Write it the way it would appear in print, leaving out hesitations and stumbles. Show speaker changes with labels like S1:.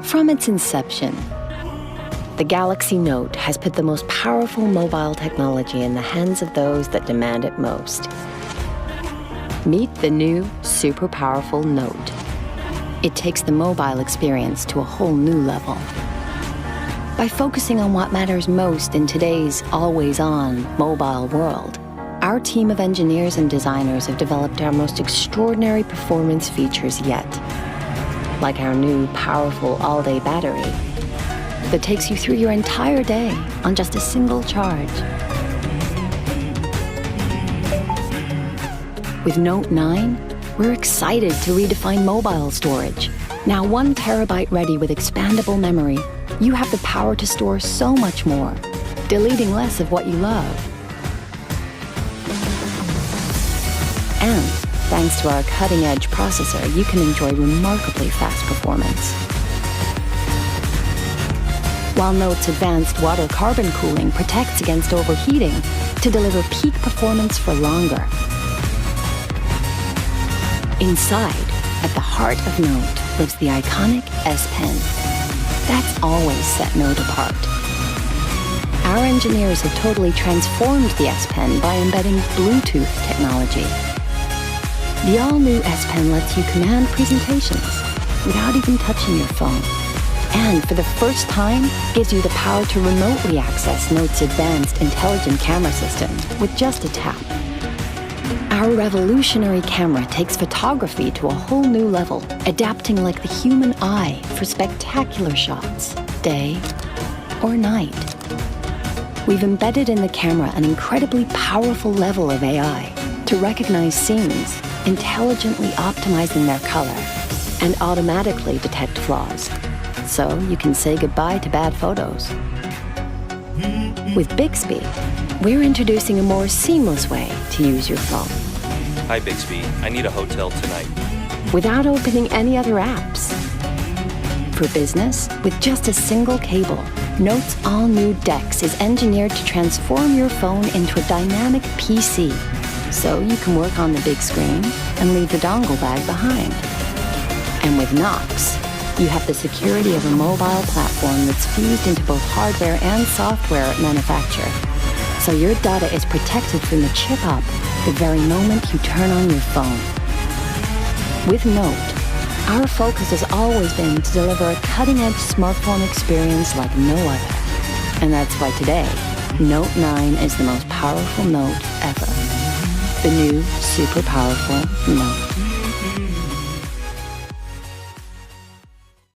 S1: From its inception, the Galaxy Note has put the most powerful mobile technology in the hands of those that demand it most. Meet the new, super powerful Note. It takes the mobile experience to a whole new level. By focusing on what matters most in today's always-on mobile world, our team of engineers and designers have developed our most extraordinary performance features yet, like our new powerful all-day battery that takes you through your entire day on just a single charge. With Note 9, we're excited to redefine mobile storage. Now 1 terabyte ready with expandable memory, you have the power to store so much more, deleting less of what you love. And thanks to our cutting-edge processor, you can enjoy remarkably fast performance. While Note's advanced water carbon cooling protects against overheating to deliver peak performance for longer. Inside, at the heart of Note, lives the iconic S Pen. That's always set Note apart. Our engineers have totally transformed the S Pen by embedding Bluetooth technology. The all-new S Pen lets you command presentations without even touching your phone. And for the first time, gives you the power to remotely access Note's advanced intelligent camera system with just a tap. Our revolutionary camera takes photography to a whole new level, adapting like the human eye for spectacular shots, day or night. We've embedded in the camera an incredibly powerful level of AI to recognize scenes, intelligently optimizing their color, and automatically detect flaws. So you can say goodbye to bad photos. With Bixby, we're introducing a more seamless way to use your phone.
S2: Hi Bixby, I need a hotel tonight.
S1: Without opening any other apps. For business, with just a single cable, Note's all-new DeX is engineered to transform your phone into a dynamic PC, so you can work on the big screen and leave the dongle bag behind. And with Knox, you have the security of a mobile platform that's fused into both hardware and software at manufacture. So your data is protected from the chip up the very moment you turn on your phone. With Note, our focus has always been to deliver a cutting-edge smartphone experience like no other. And that's why today, Note 9 is the most powerful Note ever. The new, super powerful Note.